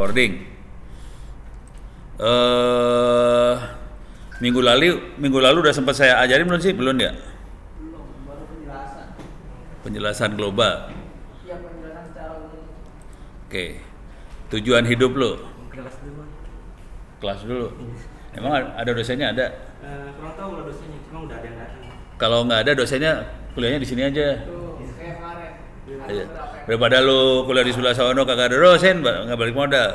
recording. Minggu lalu udah sempat saya ajarin belum sih? Belum ya? Belum, baru penjelasan. Penjelasan global. Iya, penjelasan secara umum. Oke. Tujuan hidup lo. Kelas dulu. Kelas dulu. Emang ada dosennya ada? Kurang tahu lah dosennya, cuma udah ada yang datang. Kalau nggak ada dosennya, kuliahnya di sini aja. Tuh, kayak kemarin. Aja. Daripada lu kuliah di sebelah sono kagak ada dosen, nggak balik modal.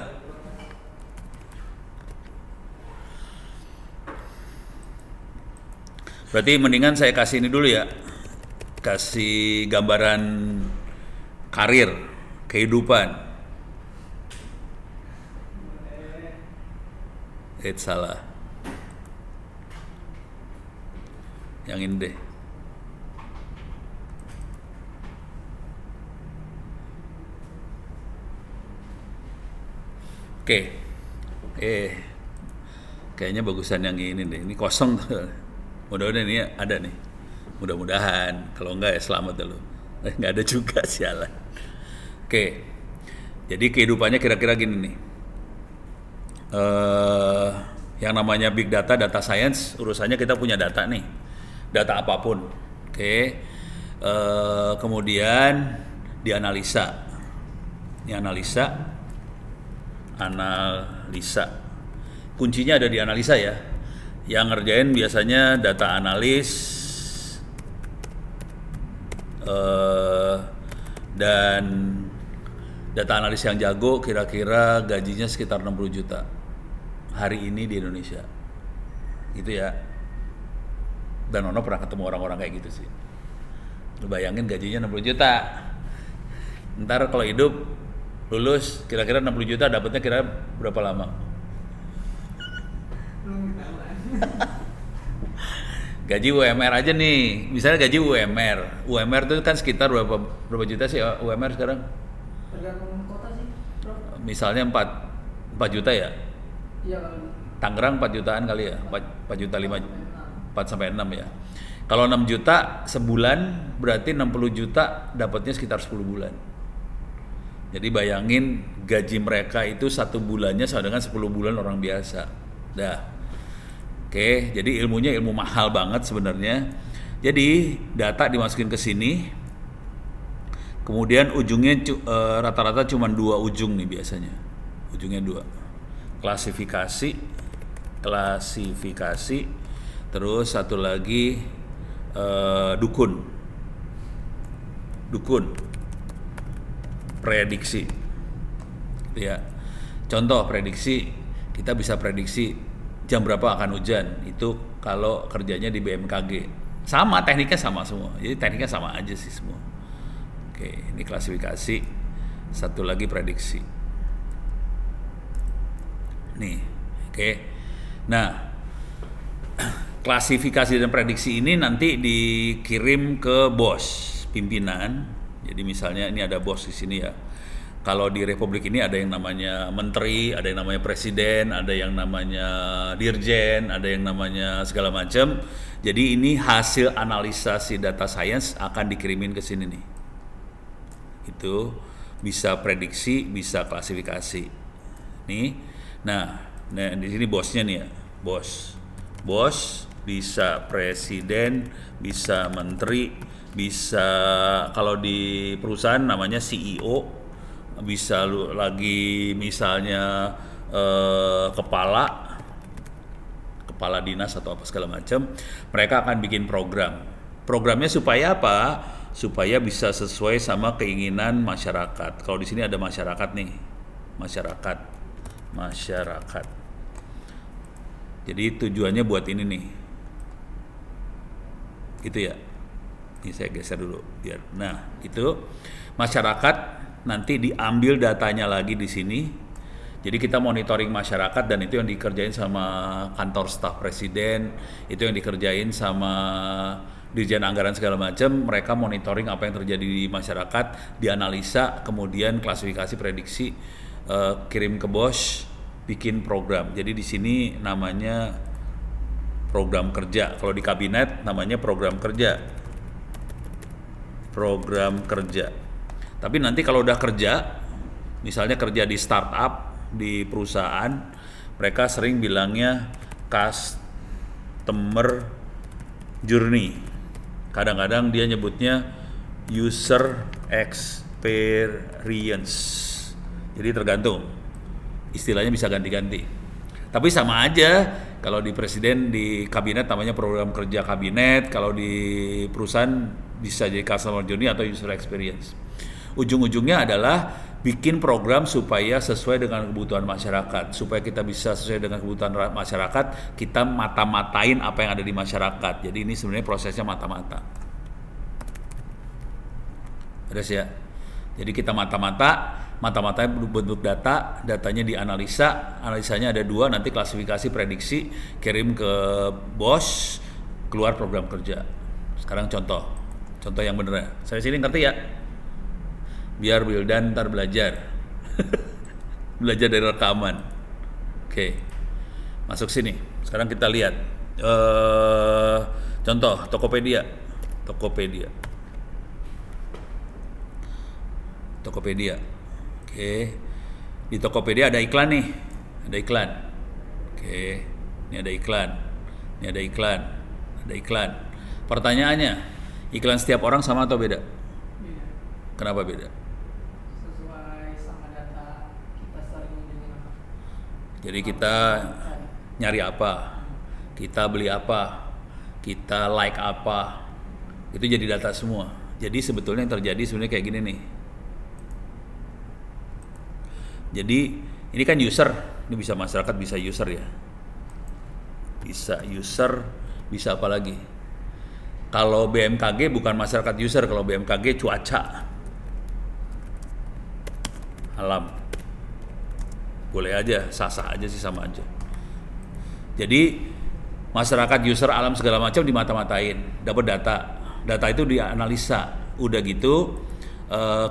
Berarti mendingan saya kasih ini dulu ya, kasih gambaran karir, kehidupan. Salah. Yang ini deh. Oke. Kayaknya bagusan yang ini deh. Ini kosong tuh. Mudah-mudahan ini ada nih. Mudah-mudahan. Kalau enggak ya selamat dulu. Enggak ada juga, sialan. Oke. Jadi kehidupannya kira-kira gini nih. Yang namanya big data, data science, urusannya kita punya data nih. Data apapun. Oke. Kemudian dianalisa. Ini analisa. Kuncinya ada di analisa ya. Yang ngerjain biasanya data analis dan data analis yang jago kira-kira gajinya sekitar 60 juta hari ini di Indonesia gitu ya. Dan Ono pernah ketemu orang-orang kayak gitu sih. Lu bayangin gajinya 60 juta. Ntar kalau hidup lulus kira-kira 60 juta dapatnya kira berapa lama? Gaji UMR aja nih, misalnya gaji UMR itu kan sekitar berapa juta sih UMR sekarang? Tergantung kota sih, bro. Misalnya 4 juta ya? Iya kalau Tangerang 4 jutaan kali ya? 4 juta 4 sampai 6 ya. Kalau 6 juta sebulan berarti 60 juta dapatnya sekitar 10 bulan. Jadi bayangin gaji mereka itu 1 bulannya sama dengan 10 bulan orang biasa. Dah. Oke, jadi ilmunya ilmu mahal banget sebenarnya. Jadi data dimasukin ke sini. Kemudian ujungnya rata-rata cuma 2 ujung nih biasanya. Ujungnya 2. Klasifikasi. Terus satu lagi dukun. Prediksi. Gitu ya. Contoh prediksi, kita bisa prediksi jam berapa akan hujan. Itu kalau kerjanya di BMKG. Sama, tekniknya sama semua. Jadi tekniknya sama aja sih semua. Oke, ini klasifikasi. Satu lagi prediksi. Nih, oke. Nah, klasifikasi dan prediksi ini nanti dikirim ke bos, pimpinan. Jadi misalnya ini ada bos di sini ya. Kalau di Republik ini ada yang namanya menteri, ada yang namanya presiden, ada yang namanya dirjen, ada yang namanya segala macam. Jadi ini hasil analisa si data science akan dikirimin ke sini nih. Itu bisa prediksi, bisa klasifikasi. Nih. Nah di sini bosnya nih ya. Bos bisa presiden, bisa menteri, bisa kalau di perusahaan namanya CEO, bisa lagi misalnya kepala dinas atau apa segala macam. Mereka akan bikin programnya supaya apa? Supaya bisa sesuai sama keinginan masyarakat. Kalau di sini ada masyarakat nih, masyarakat. Jadi tujuannya buat ini nih, gitu ya. Ini saya geser dulu biar. Nah, itu masyarakat nanti diambil datanya lagi di sini. Jadi kita monitoring masyarakat dan itu yang dikerjain sama kantor staf presiden, itu yang dikerjain sama dirjen anggaran segala macam. Mereka monitoring apa yang terjadi di masyarakat, dianalisa, kemudian klasifikasi, prediksi, kirim ke bos, bikin program. Jadi di sini namanya program kerja. Kalau di kabinet namanya program kerja. Tapi nanti kalau udah kerja, misalnya kerja di startup, di perusahaan mereka sering bilangnya customer journey. Kadang-kadang dia nyebutnya user experience. Jadi tergantung. Istilahnya bisa ganti-ganti. Tapi sama aja, kalau di presiden di kabinet namanya program kerja kabinet, kalau di perusahaan bisa jadi customer journey atau user experience. Ujung-ujungnya adalah bikin program supaya sesuai dengan kebutuhan masyarakat. Supaya kita bisa sesuai dengan kebutuhan masyarakat, kita mata-matain apa yang ada di masyarakat. Jadi ini sebenarnya prosesnya mata-mata. Beres ya? Jadi kita mata-matanya bentuk data, datanya dianalisa, analisanya ada 2, nanti klasifikasi, prediksi, kirim ke bos, keluar program kerja. Sekarang contoh yang bener ya. Saya sini ngerti ya? Biar Wildan ntar belajar. Belajar dari rekaman. Oke. Masuk sini. Sekarang kita lihat. Contoh, Tokopedia. Oke. Di Tokopedia ada iklan nih. Oke. Ini ada iklan. Pertanyaannya, iklan setiap orang sama atau beda? Beda. Kenapa beda? Sesuai sama data kita sering menggunakan apa. Jadi kita nyari apa? Kita beli apa? Kita like apa? Itu jadi data semua. Jadi sebetulnya yang terjadi sebenarnya kayak gini nih. Jadi ini kan user, ini bisa masyarakat, bisa user ya. Bisa user, bisa apa lagi? Kalau BMKG bukan masyarakat user, kalau BMKG cuaca. Alam. Boleh aja, sah-sah aja sih, sama aja. Jadi masyarakat user alam segala macam dimata-matain, dapat data. Data itu dianalisa. Udah gitu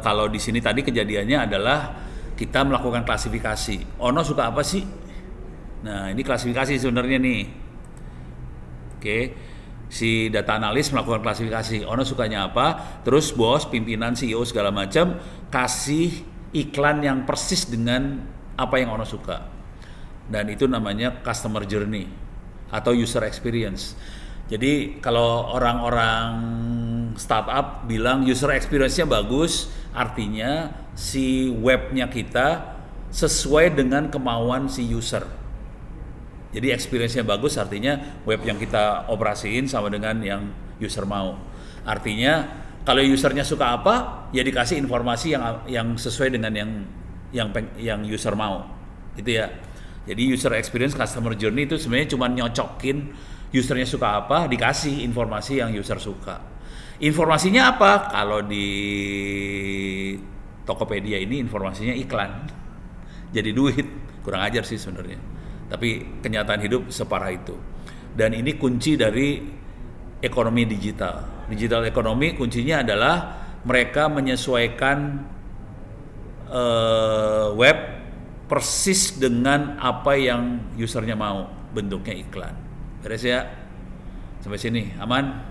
kalau di sini tadi kejadiannya adalah kita melakukan klasifikasi. Ono suka apa sih? Nah, ini klasifikasi sebenarnya nih. Oke. Si data analis melakukan klasifikasi. Ono sukanya apa? Terus bos, pimpinan, CEO segala macam kasih iklan yang persis dengan apa yang Ono suka. Dan itu namanya customer journey atau user experience. Jadi kalau orang-orang startup bilang user experience-nya bagus, artinya si webnya kita sesuai dengan kemauan si user. Jadi experience-nya bagus, artinya web yang kita operasiin sama dengan yang user mau. Artinya kalau usernya suka apa, ya dikasih informasi yang sesuai dengan yang user mau. Gitu ya. Jadi user experience, customer journey itu sebenarnya cuma nyocokin usernya suka apa, dikasih informasi yang user suka. Informasinya apa? Kalau di Tokopedia ini informasinya iklan. Jadi duit, kurang ajar sih sebenarnya. Tapi kenyataan hidup separah itu. Dan ini kunci dari ekonomi digital. Digital ekonomi kuncinya adalah mereka menyesuaikan web persis dengan apa yang usernya mau, bentuknya iklan. Beres ya? Sampai sini aman?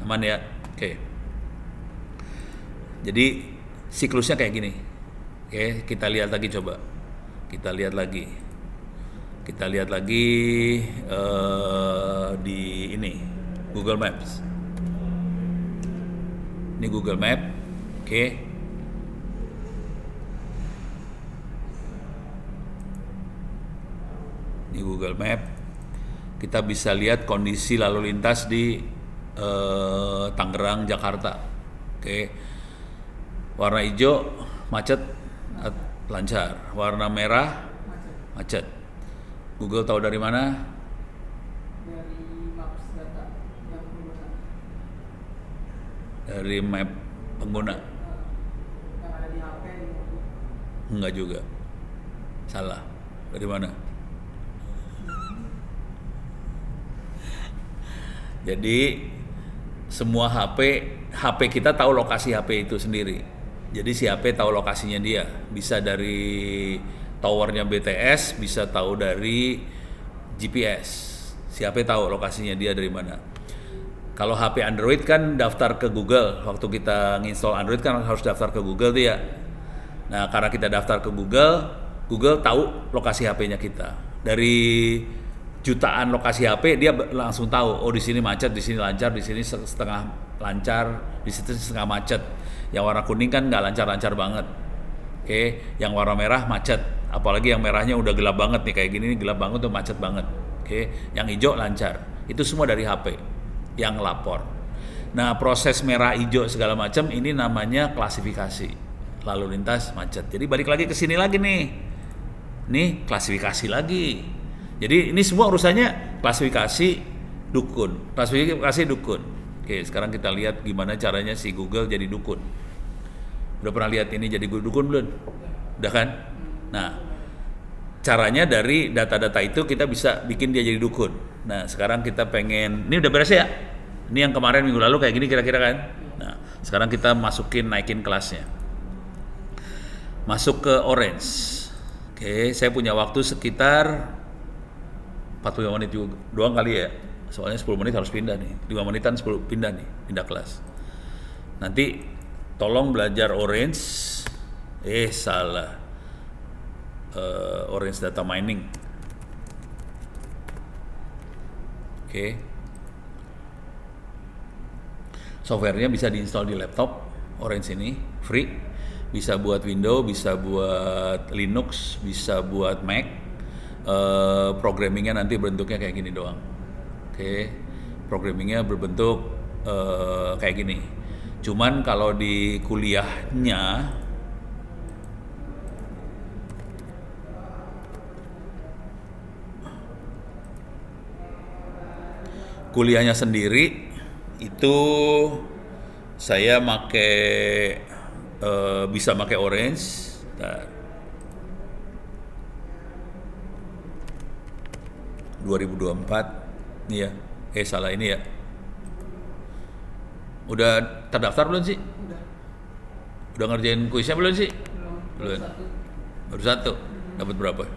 Aman ya? Oke. Jadi siklusnya kayak gini. Oke, kita lihat lagi coba. Kita lihat lagi di ini Google Maps. Ini Google Map. Oke. Ini Google Map. Kita bisa lihat kondisi lalu lintas di Tangerang, Jakarta. Oke. Warna hijau macet, lancar. Warna merah macet. Google tahu dari mana? Dari maps data yang pengguna. Dari map pengguna. Yang ada di HP di mobil. Enggak juga. Salah. Dari mana? Jadi semua HP kita tahu lokasi HP itu sendiri. Jadi si HP tahu lokasinya dia. Bisa dari towernya BTS, bisa tahu dari GPS. Si HP tahu lokasinya dia dari mana. Kalau HP Android kan daftar ke Google. Waktu kita nginstall Android kan harus daftar ke Google tuh ya. Nah, karena kita daftar ke Google, Google tahu lokasi HP-nya kita. Dari jutaan lokasi HP dia langsung tahu, oh di sini macet, di sini lancar, di sini setengah lancar, di situ setengah macet. Yang warna kuning kan nggak lancar-lancar banget. Oke, yang warna merah macet. Apalagi yang merahnya udah gelap banget nih, kayak gini gelap banget tuh macet banget. Oke, yang hijau lancar. Itu semua dari HP yang lapor. Nah, proses merah, hijau segala macam ini namanya klasifikasi lalu lintas macet. Jadi balik lagi ke sini lagi nih. Nih, klasifikasi lagi. Jadi ini semua urusannya klasifikasi dukun. Klasifikasi dukun. Oke, sekarang kita lihat gimana caranya si Google jadi dukun. Udah pernah lihat ini jadi dukun belum? Udah kan? Nah, caranya dari data-data itu kita bisa bikin dia jadi dukun. Nah, sekarang kita pengen, ini udah beres ya? Ini yang kemarin minggu lalu kayak gini kira-kira kan? Nah, sekarang kita naikin kelasnya. Masuk ke orange. Oke, saya punya waktu sekitar 45 menit juga, doang kali ya. Soalnya 10 menit harus pindah nih. 5 menitan 10 pindah nih, pindah kelas. Nanti tolong belajar orange. Salah. Orange data mining. Oke. Softwarenya bisa diinstal di laptop Orange ini, free. Bisa buat Windows, bisa buat Linux, bisa buat Mac. Programmingnya nanti bentuknya kayak gini doang. Oke. Programmingnya berbentuk kayak gini. Cuman kalau di kuliahnya sendiri itu saya bisa pakai orange. Nah, 2024 nih ya. Salah ini ya. Udah terdaftar belum sih? Udah ngerjain kuisnya belum sih? Belum. Baru satu. Dapat berapa?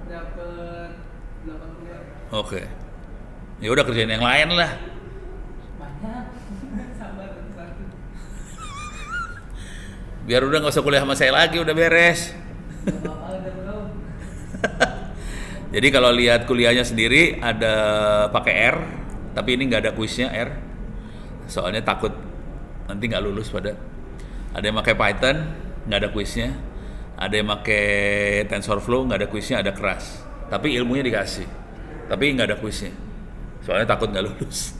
Dapat 80. Oke. Ya udah kerjain yang lain lah. Banyak. Sabar satu. Biar udah nggak usah kuliah sama saya lagi, udah beres. Udah belum. Jadi kalau lihat kuliahnya sendiri ada pakai R, tapi ini nggak ada kuisnya R. Soalnya takut nanti nggak lulus pada. Ada yang pakai Python, nggak ada kuisnya. Ada yang pakai TensorFlow, nggak ada kuisnya, ada keras. Tapi ilmunya dikasih, tapi nggak ada kuisnya. Soalnya takut nggak lulus.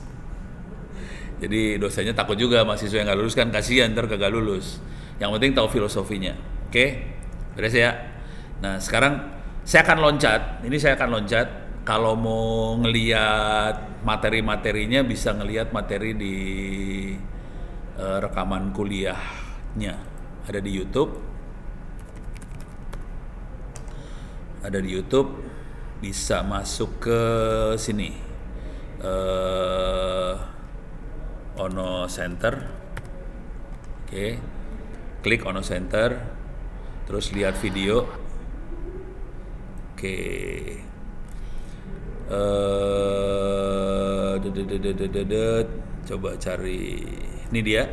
Jadi dosennya takut juga mahasiswa yang nggak lulus kan, kasihan ntar kagak lulus. Yang penting tahu filosofinya. Oke, beres ya. Nah sekarang saya akan loncat. Ini saya akan loncat. Kalau mau ngeliat materi-materinya bisa ngeliat materi di rekaman kuliahnya. Ada di YouTube. Ada di YouTube. Bisa masuk ke sini. Ono Center. Oke. Klik Ono Center. Terus lihat video. Oke. Coba cari. Ini dia.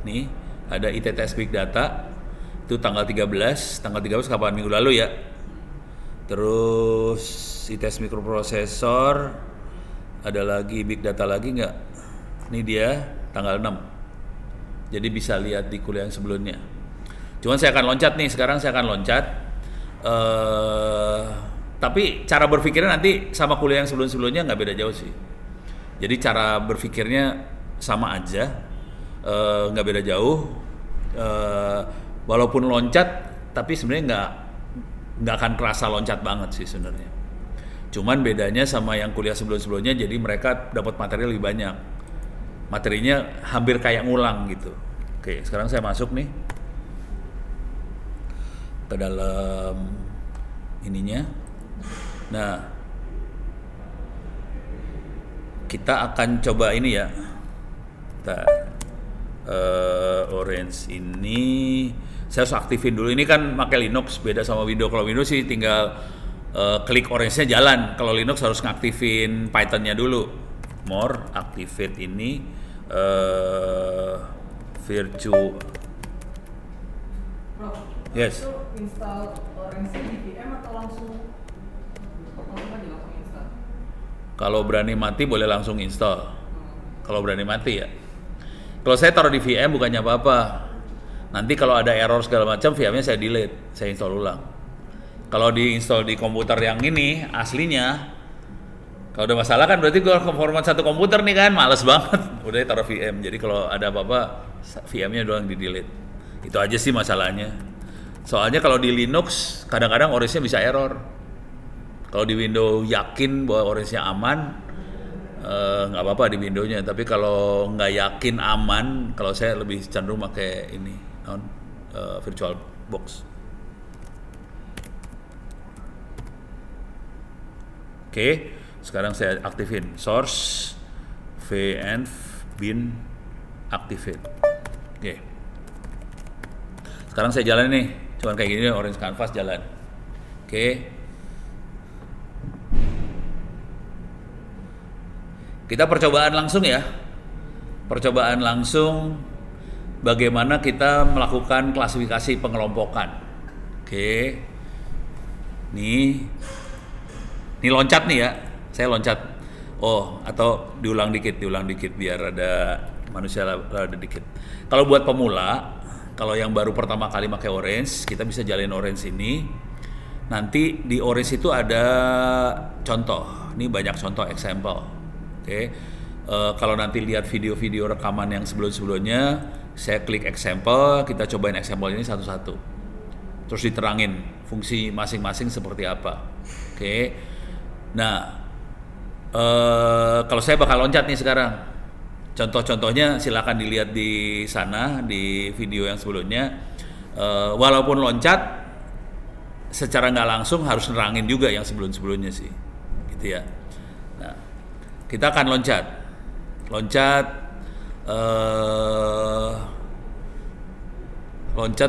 Nih, ada ITTS Big Data. Itu tanggal 13 kapan? Minggu lalu ya. Terus ITS Microprocessor. Ada lagi Big Data lagi nggak? Ini dia tanggal 6. Jadi bisa lihat di kuliah yang sebelumnya. Cuman saya akan loncat nih. Sekarang saya akan loncat. Tapi cara berpikirnya nanti sama kuliah yang sebelum-sebelumnya nggak beda jauh sih. Jadi cara berpikirnya sama aja, nggak beda jauh. Walaupun loncat, tapi sebenarnya nggak akan kerasa loncat banget sih sebenarnya. Cuman bedanya sama yang kuliah sebelum-sebelumnya, jadi mereka dapat materi lebih banyak. Materinya hampir kayak ngulang gitu. Oke, sekarang saya masuk nih ke dalam ininya. Nah, kita akan coba ini ya. Orange ini saya harus aktifin dulu. Ini kan pakai Linux, beda sama Windows. Kalau Windows sih tinggal klik orange-nya jalan. Kalau Linux harus ngaktifin Python-nya dulu. More, activate ini virtual. Bro, Yes. itu install forensik di VM atau langsung aja langsung install? Kalau berani mati boleh langsung install. Kalau berani mati ya. Kalau saya taruh di VM bukannya apa-apa. Nanti kalau ada error segala macam, VM-nya saya delete, saya install ulang. Kalau diinstal di komputer yang ini aslinya, kalau ada masalah kan berarti gue format satu komputer nih kan, males banget. Udah taruh VM. Jadi kalau ada apa-apa, VM-nya doang di delete. Itu aja sih masalahnya. Soalnya kalau di Linux kadang-kadang OS-nya bisa error. Kalau di Windows yakin bahwa OS-nya aman, nggak apa-apa di Windows-nya. Tapi kalau nggak yakin aman, kalau saya lebih cenderung pakai ini, virtual box. Oke, sekarang saya aktifin source vn bin activate. Oke. Sekarang saya jalan nih, cuman kayak gini orange canvas jalan. Oke. Kita percobaan langsung ya. Percobaan langsung bagaimana kita melakukan klasifikasi pengelompokan. Oke. Nih loncat nih ya. Saya loncat. Oh, atau diulang dikit biar ada manusia ada dikit. Kalau buat pemula, kalau yang baru pertama kali pakai orange, kita bisa jalin orange ini. Nanti di orange itu ada contoh. Ini banyak contoh example. Oke. Kalau nanti lihat video-video rekaman yang sebelum-sebelumnya, saya klik example, kita cobain example ini satu-satu. Terus diterangin fungsi masing-masing seperti apa. Oke. Nah, kalau saya bakal loncat nih sekarang. Contoh-contohnya silakan dilihat di sana di video yang sebelumnya. Walaupun loncat, secara nggak langsung harus nerangin juga yang sebelum-sebelumnya sih, gitu ya. Nah, kita akan loncat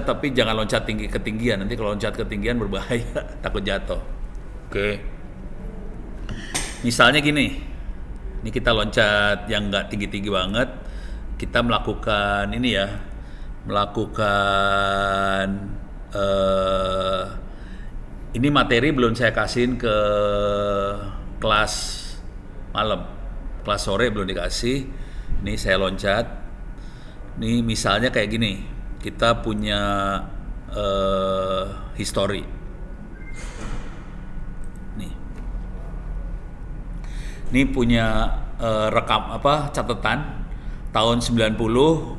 tapi jangan loncat ketinggian. Nanti kalau loncat ketinggian berbahaya, takut jatuh. Oke. Misalnya gini, ini kita loncat yang nggak tinggi-tinggi banget. Kita melakukan ini ya, ini materi belum saya kasihin ke kelas malam, kelas sore belum dikasih. Ini saya loncat. Ini misalnya kayak gini, kita punya history. Ini punya catatan tahun 90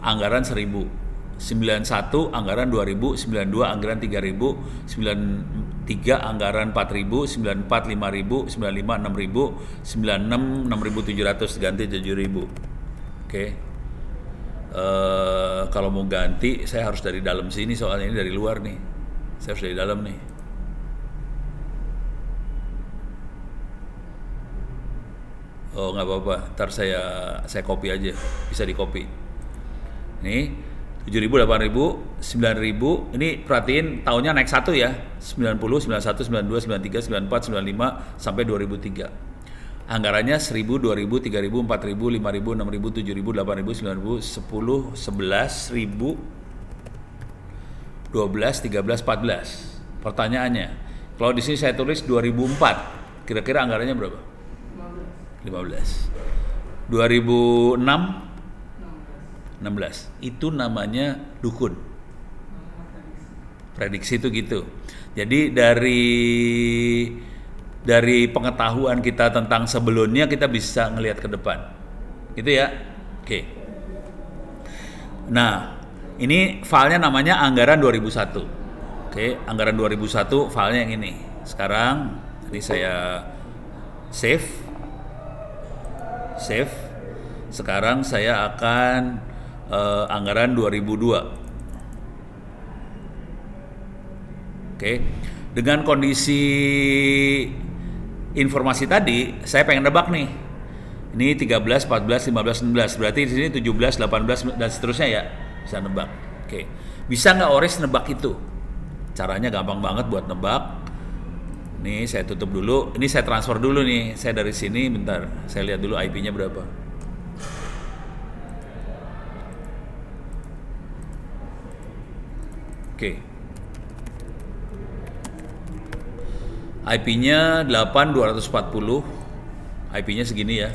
anggaran 1000, 91 anggaran 2000, 92 anggaran 3000, 93 anggaran 4000, 94 5000, 95 6000, 96 6700 ganti 7000. Oke. Kalau mau ganti saya harus dari dalam sini, soalnya ini dari luar nih. Saya harus dari dalam nih. Oh, nggak apa-apa, ntar saya copy aja, bisa di copy. Nih 7.000, 8.000, 9.000. Ini perhatiin tahunnya naik 1 ya, 90, 91, 92, 93, 94, 95 sampai 2003. Anggarannya 1.000, 2.000, 3.000, 4.000, 5.000, 6.000, 7.000, 8.000, 9.000, 10, 11, 1.000, 12, 13, 14. Pertanyaannya, kalau di sini saya tulis 2004, kira-kira anggarannya berapa? 15. 2006 16. Itu namanya dukun. Prediksi itu gitu. Jadi dari pengetahuan kita tentang sebelumnya kita bisa ngelihat ke depan. Gitu ya. Oke. Nah, ini filenya namanya anggaran 2001. Oke, anggaran 2001 filenya yang ini. Sekarang ini saya save. Sekarang saya akan anggaran 2002. Oke. Dengan kondisi informasi tadi, saya pengen nebak nih. Ini 13, 14, 15, 16. Berarti di sini 17, 18 dan seterusnya ya. Bisa nebak. Oke. Bisa nggak Ores nebak itu? Caranya gampang banget buat nebak. Nih saya tutup dulu, ini saya transfer dulu nih, saya dari sini bentar, saya lihat dulu IP-nya berapa. Oke. IP-nya 8240. IP-nya segini ya.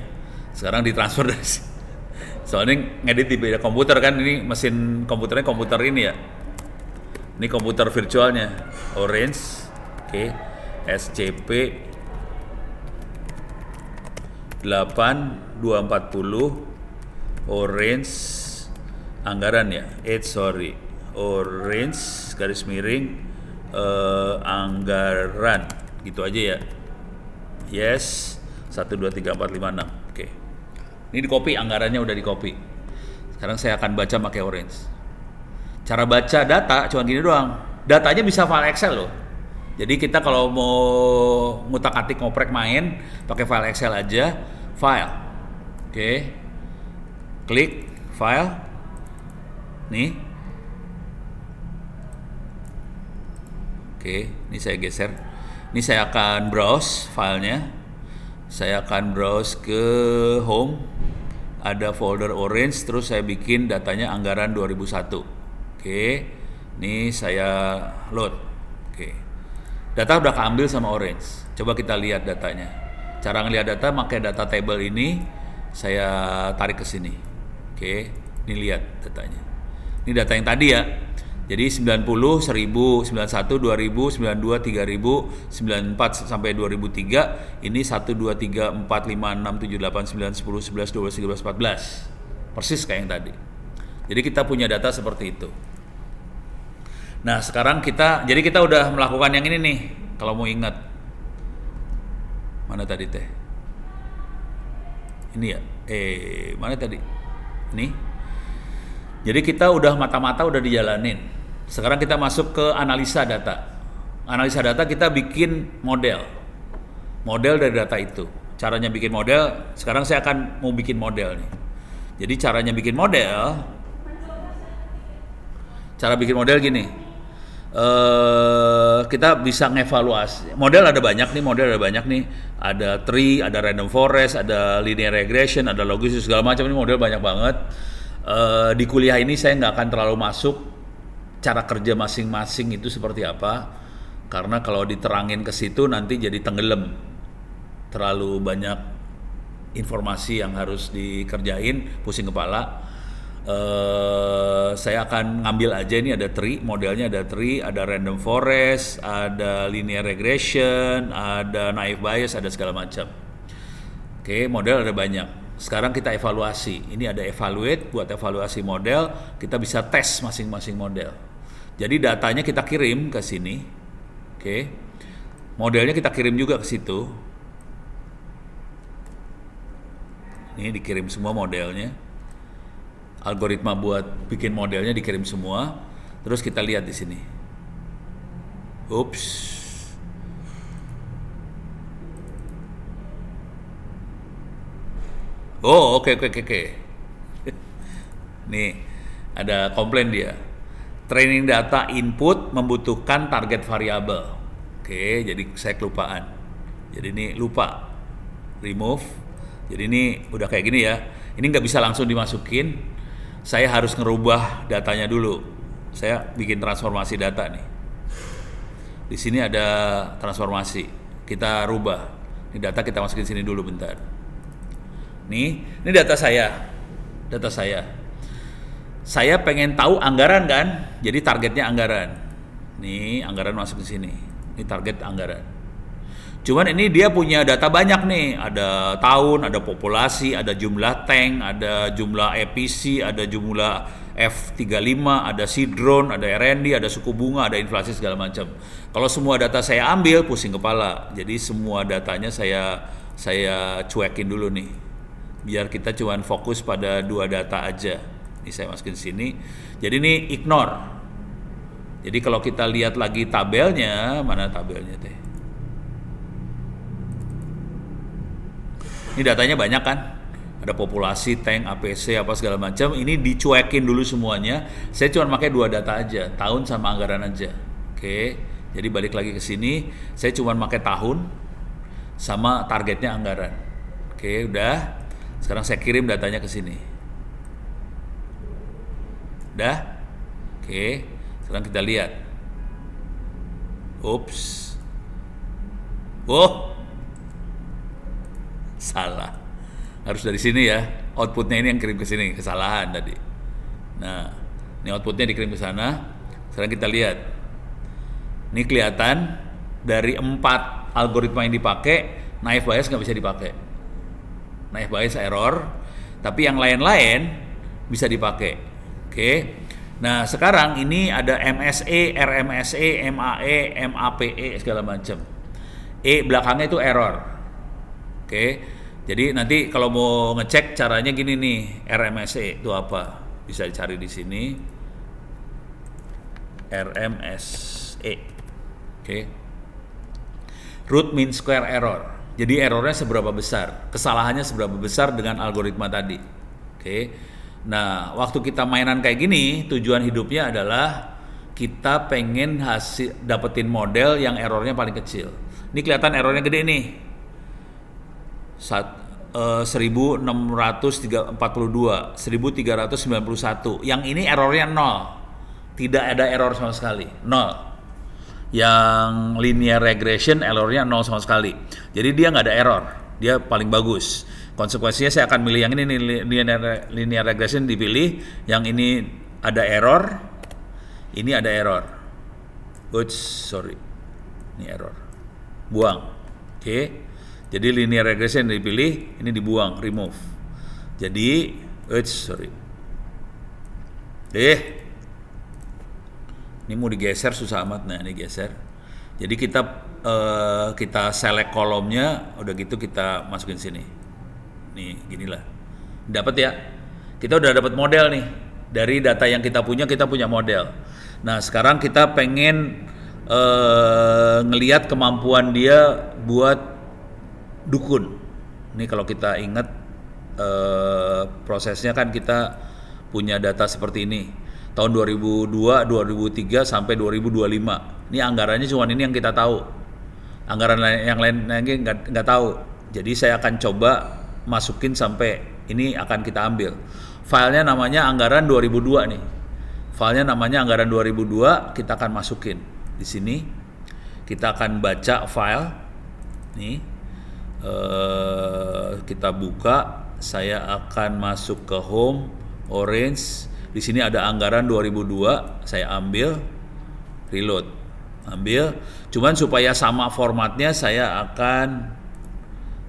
Sekarang ditransfer dari sini. Soalnya ngedit di beda komputer kan, ini mesin komputernya komputer ini ya. Ini komputer virtualnya. Orange. Oke. SCP 8240 Orange anggaran ya. Orange garis miring anggaran gitu aja ya. Yes 1 2 3 4 5 6. Oke. Ini di copy, anggarannya udah di copy. Sekarang saya akan baca pakai Orange. Cara baca data cuma gini doang. Datanya bisa file Excel loh. Jadi kita kalau mau ngutak-atik ngoprek main pakai file Excel aja, file. Oke. Klik file. Nih. Oke, ini saya geser. Ini saya akan browse filenya. Saya akan browse ke home. Ada folder Orange, terus saya bikin datanya anggaran 2001. Oke. Ini saya load. Oke. Data udah keambil sama Orange. Coba kita lihat datanya. Cara ngelihat data pakai data table ini saya tarik ke sini. Oke. Ini lihat datanya. Ini data yang tadi ya. Jadi 90, 1000, 91, 2000, 92, 3000, 94 sampai 2003, ini 1, 2, 3, 4, 5, 6, 7, 8, 9, 10, 11, 12, 13, 14. Persis kayak yang tadi. Jadi kita punya data seperti itu. Nah sekarang jadi kita udah melakukan yang ini nih, kalau mau ingat. Mana tadi teh? Ini ya? Mana tadi? Ini. Jadi kita udah mata-mata udah dijalanin. Sekarang kita masuk ke analisa data. Analisa data kita bikin model. Model dari data itu. Caranya bikin model, sekarang saya akan mau bikin model nih. Jadi caranya bikin model, cara bikin model gini. Kita bisa ngevaluasi. Model ada banyak nih. Ada tree, ada random forest, ada linear regression, ada logistik segala macam. Ini model banyak banget. Di kuliah ini saya nggak akan terlalu masuk cara kerja masing-masing itu seperti apa, karena kalau diterangin ke situ nanti jadi tenggelam, terlalu banyak informasi yang harus dikerjain, pusing kepala. Saya akan ngambil aja, ini ada tree, modelnya ada tree, ada random forest, ada linear regression, ada naive Bayes, ada segala macam. Oke, model ada banyak. Sekarang kita evaluasi. Ini ada evaluate, buat evaluasi model, kita bisa tes masing-masing model. Jadi datanya kita kirim ke sini. Oke. Modelnya kita kirim juga ke situ. Ini dikirim semua modelnya. Algoritma buat bikin modelnya dikirim semua. Terus kita lihat di sini. Ups. Oh, oke. Nih, ada komplain dia. Training data input membutuhkan target variabel. Oke, jadi saya kelupaan. Jadi ini lupa. Remove. Jadi ini udah kayak gini ya. Ini nggak bisa langsung dimasukin. Saya harus ngerubah datanya dulu. Saya bikin transformasi data nih. Di sini ada transformasi. Kita rubah. Ini data kita masukin sini dulu bentar. Ini data saya. Saya pengen tahu anggaran kan, jadi targetnya anggaran. Nih anggaran masuk ke sini. Ini target anggaran. Cuman ini dia punya data banyak nih. Ada tahun, ada populasi, ada jumlah tank, ada jumlah EPC, ada jumlah F35, ada sidron, ada R&D, ada suku bunga, ada inflasi segala macam. Kalau semua data saya ambil, pusing kepala. Jadi semua datanya saya cuekin dulu nih. Biar kita cuma fokus pada 2 data aja. Ini saya masukin sini. Jadi ini ignore. Jadi kalau kita lihat lagi tabelnya, mana tabelnya teh? Ini datanya banyak kan? Ada populasi, tank, APC, apa segala macam. Ini dicuekin dulu semuanya. Saya cuma pakai 2 data aja, tahun sama anggaran aja. Oke. Jadi balik lagi ke sini, saya cuma pakai tahun sama targetnya anggaran. Oke, udah. Sekarang saya kirim datanya ke sini. Udah? Oke. Sekarang kita lihat. Ups. Oh, salah. Harus dari sini ya. Outputnya ini yang kirim ke sini, kesalahan tadi. Nah, ini outputnya dikirim ke sana. Sekarang kita lihat. Ini kelihatan dari 4 algoritma yang dipakai, naive Bayes nggak bisa dipakai. Naive Bayes error, tapi yang lain-lain bisa dipakai. Oke. Nah, sekarang ini ada MSE, RMSE, MAE, MAPE segala macam. E belakangnya itu error. Oke. Jadi nanti kalau mau ngecek caranya gini nih, RMSE itu apa? Bisa dicari di sini. RMSE. Oke. Root mean square error. Jadi errornya seberapa besar? Kesalahannya seberapa besar dengan algoritma tadi? Oke. Nah, waktu kita mainan kayak gini, tujuan hidupnya adalah kita pengen dapetin model yang errornya paling kecil. Ini kelihatan errornya gede nih. 1642, 1391. Yang ini errornya 0. Tidak ada error sama sekali, 0. Yang linear regression errornya 0 sama sekali. Jadi dia nggak ada error, dia paling bagus. Konsekuensinya saya akan milih yang ini nih, linear regression dipilih. Yang ini ada error, ini ada error. Oops, sorry, ini error, buang. Oke. Jadi linear regression dipilih, ini dibuang, remove. Jadi, sorry. Ini mau digeser susah amat. Nah, ini geser. Jadi kita select kolomnya, udah gitu kita masukin sini. Nih, ginilah. Dapat ya? Kita udah dapat model nih. Dari data yang kita punya model. Nah, sekarang kita pengen ngelihat kemampuan dia buat dukun. Ini kalau kita ingat prosesnya kan kita punya data seperti ini. Tahun 2002, 2003 sampai 2025. Ini anggarannya cuma ini yang kita tahu. Anggaran yang lain nggak tahu. Jadi saya akan coba masukin sampai ini akan kita ambil. Filenya namanya anggaran 2002 nih. Filenya namanya anggaran 2002, kita akan masukin di sini. Kita akan baca file. Nih. Kita buka, saya akan masuk ke home, orange. Di sini ada anggaran 2002, saya ambil, reload, ambil. Cuman supaya sama formatnya saya akan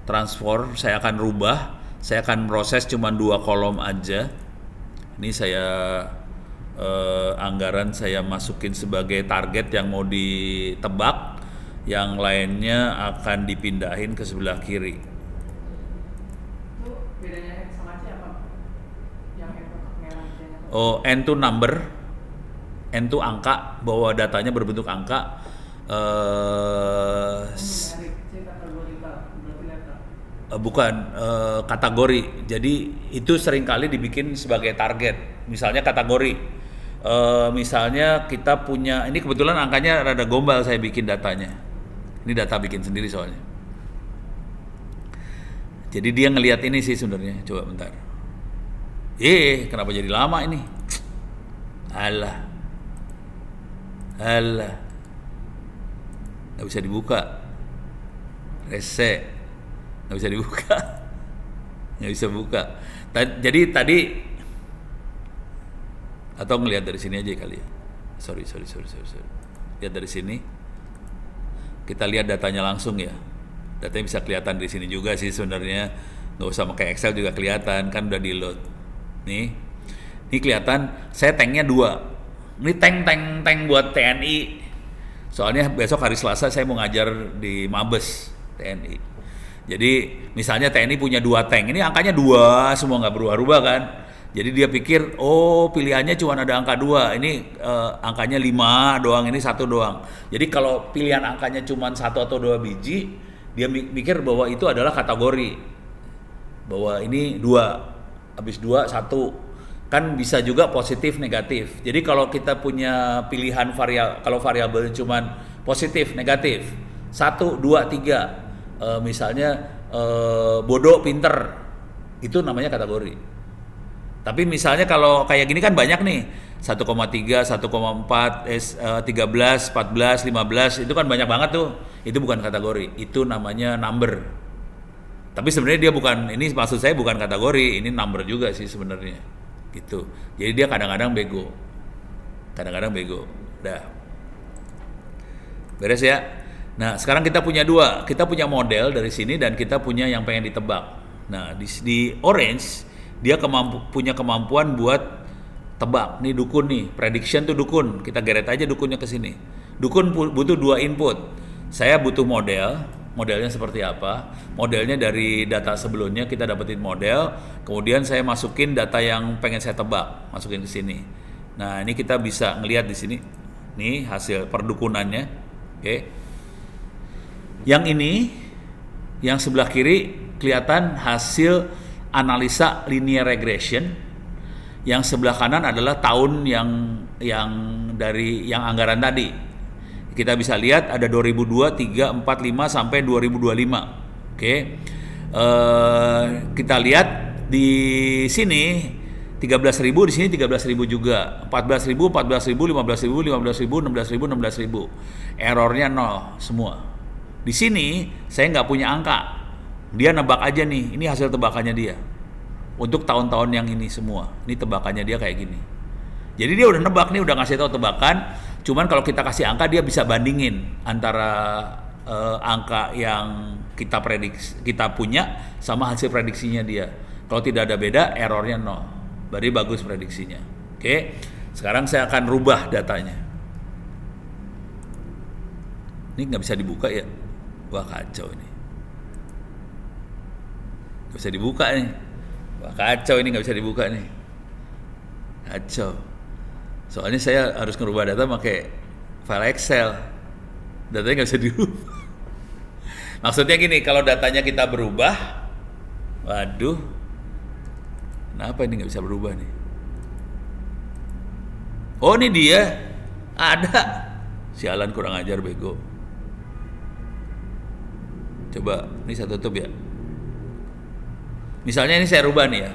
transform, saya akan rubah, saya akan proses cuma 2 kolom aja. Ini saya anggaran saya masukin sebagai target yang mau ditebak, yang lainnya akan dipindahin ke sebelah kiri. Itu bedanya X sama C apa? Yang N kotak merah, Oh, N itu number, N itu angka, bahwa datanya berbentuk angka. Bukan kategori. Jadi itu seringkali dibikin sebagai target. Misalnya kategori. Misalnya kita punya, ini kebetulan angkanya rada gombal saya bikin datanya. Ini data bikin sendiri soalnya. Jadi dia ngelihat ini sih sebenarnya. Coba bentar. Kenapa jadi lama ini? Alah. Nggak bisa dibuka. Reset. Nggak bisa dibuka. Nggak bisa buka. Jadi tadi, atau ngelihat dari sini aja kali ya. Sorry. Lihat dari sini. Kita lihat datanya langsung ya. Datanya bisa kelihatan di sini juga sih sebenarnya. Nggak usah pakai Excel juga kelihatan, kan udah di load. Nih kelihatan saya tanknya 2. Ini tank buat TNI. Soalnya besok hari Selasa saya mau ngajar di Mabes TNI. Jadi misalnya TNI punya 2 tank. Ini angkanya 2 semua, nggak berubah-ubah kan. Jadi dia pikir, pilihannya cuma ada angka 2. Ini angkanya 5 doang, ini 1 doang. Jadi kalau pilihan angkanya cuma 1 atau 2 biji, dia mikir bahwa itu adalah kategori. Bahwa ini 2. Habis 2, 1. Kan bisa juga positif, negatif. Jadi kalau kita punya pilihan kalau variabelnya cuma positif, negatif. 1, 2, 3. Misalnya bodoh, pinter. Itu namanya kategori. Tapi misalnya kalau kayak gini kan banyak nih. 1,3, 1,4, 13, 14, 15 itu kan banyak banget tuh. Itu bukan kategori, itu namanya number. Tapi sebenarnya dia bukan, ini maksud saya bukan kategori, ini number juga sih sebenarnya. Gitu. Jadi dia kadang-kadang bego. Dah. Beres ya. Nah, sekarang kita punya dua. Kita punya model dari sini dan kita punya yang pengen ditebak. Nah, di orange dia punya kemampuan buat tebak. Nih dukun nih, prediction tuh dukun. Kita geret aja dukunnya ke sini. Dukun butuh 2 input. Saya butuh modelnya seperti apa? Modelnya dari data sebelumnya kita dapetin model, kemudian saya masukin data yang pengen saya tebak, masukin ke sini. Nah, ini kita bisa ngelihat di sini. Nih hasil perdukunannya. Oke. Yang ini, yang sebelah kiri kelihatan hasil analisa linear regression. Yang sebelah kanan adalah tahun yang dari yang anggaran tadi. Kita bisa lihat ada 2002, 3, 4, 5 sampai 2025. Oke. Kita lihat di sini 13.000, di sini 13.000 juga. 14.000, 14.000, 15.000, 15.000, 16.000, 16.000. Errornya 0 semua. Di sini saya nggak punya angka. Dia nebak aja nih, ini hasil tebakannya dia. Untuk tahun-tahun yang ini semua. Ini tebakannya dia kayak gini. Jadi dia udah nebak nih, udah ngasih tahu tebakan. Cuman kalau kita kasih angka dia bisa bandingin antara angka yang kita punya sama hasil prediksinya dia. Kalau tidak ada beda, errornya 0. Berarti bagus prediksinya. Oke. Sekarang saya akan rubah datanya. Ini nggak bisa dibuka ya? Wah, kacau ini. Nggak bisa dibuka nih. Wah, kacau ini, nggak bisa dibuka nih. Kacau. Soalnya saya harus ngerubah data pakai file Excel. Datanya nggak bisa dirubah. Maksudnya gini, kalau datanya kita berubah, waduh, kenapa ini nggak bisa berubah nih? Oh, ini dia. Ada. Sialan, kurang ajar, bego. Coba, ini saya tutup ya. Misalnya ini saya rubah nih ya.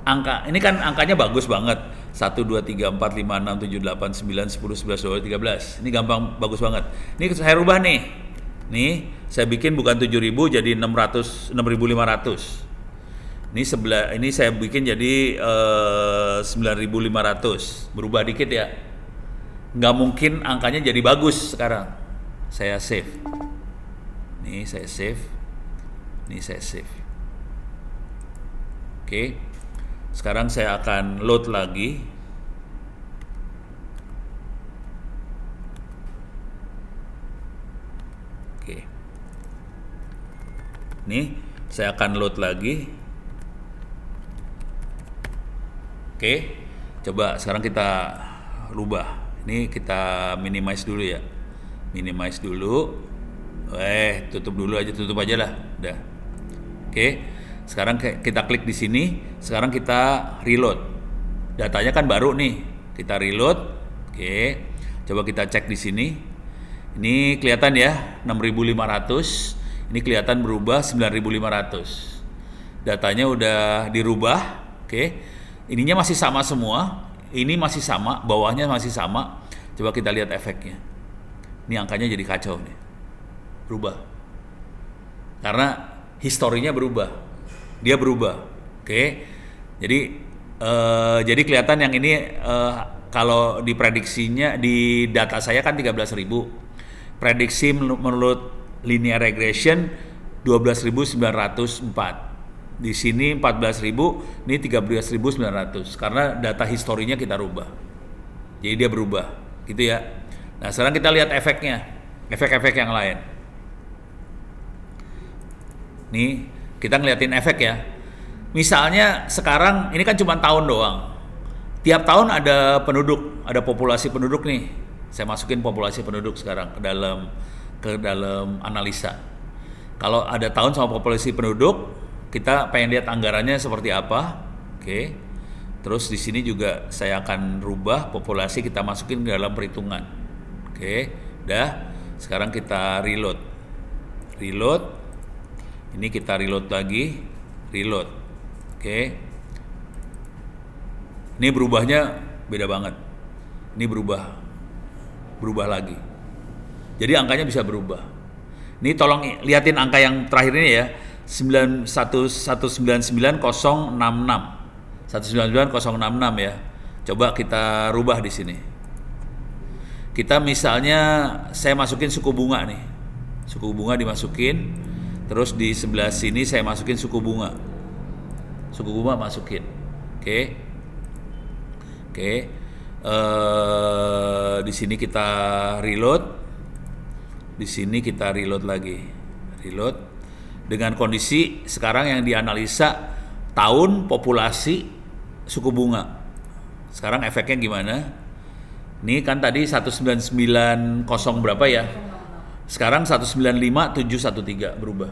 Angka, ini kan angkanya bagus banget. 1, 2, 3, 4, 5, 6, 7, 8, 9, 10, 11, 12, 13. Ini gampang, bagus banget. Ini saya rubah nih. Nih, saya bikin bukan 7.000 jadi 6.500. Ini saya bikin jadi 9.500. Berubah dikit ya. Nggak mungkin angkanya jadi bagus sekarang. Saya save. Nih, saya save. Nih, saya save. Oke, sekarang saya akan load lagi. Oke, nih saya akan load lagi. Oke, coba sekarang kita rubah. Ini kita minimize dulu ya, minimize dulu. Tutup dulu aja, tutup aja lah, udah. Oke. Sekarang kita klik di sini, sekarang kita reload. Datanya kan baru nih, kita reload. Oke, coba kita cek di sini. Ini kelihatan ya, 6.500. Ini kelihatan berubah 9.500. Datanya udah dirubah. Oke, ininya masih sama semua. Ini masih sama, bawahnya masih sama. Coba kita lihat efeknya. Ini angkanya jadi kacau nih, berubah. Karena historinya berubah. Dia berubah, oke. Jadi kelihatan yang ini kalau diprediksinya di data saya kan 13.000. Prediksi menurut linear regression 12.904. Di sini 14.000, ini 13.900 karena data historinya kita rubah. Jadi dia berubah, gitu ya. Nah, sekarang kita lihat efeknya, efek-efek yang lain. Nih, kita ngeliatin efek ya. Misalnya sekarang ini kan cuma tahun doang. Tiap tahun ada penduduk, ada populasi penduduk nih. Saya masukin populasi penduduk sekarang ke dalam analisa. Kalau ada tahun sama populasi penduduk, kita pengen lihat anggarannya seperti apa. Oke. Terus di sini juga saya akan rubah populasi, kita masukin ke dalam perhitungan. Oke. Udah. Sekarang kita reload. Reload. Ini kita reload lagi, reload. Oke. Ini berubahnya beda banget. Ini berubah lagi. Jadi angkanya bisa berubah. Ini tolong liatin angka yang terakhir ini ya, 199.066 ya. Coba kita rubah di sini. Kita misalnya saya masukin suku bunga nih. Suku bunga dimasukin, terus di sebelah sini saya masukin suku bunga. Suku bunga masukin. Oke. Di sini kita reload. Di sini kita reload lagi. Reload. Dengan kondisi sekarang yang dianalisa tahun populasi suku bunga. Sekarang efeknya gimana? Ini kan tadi 1990 berapa ya? Sekarang 195.713 berubah.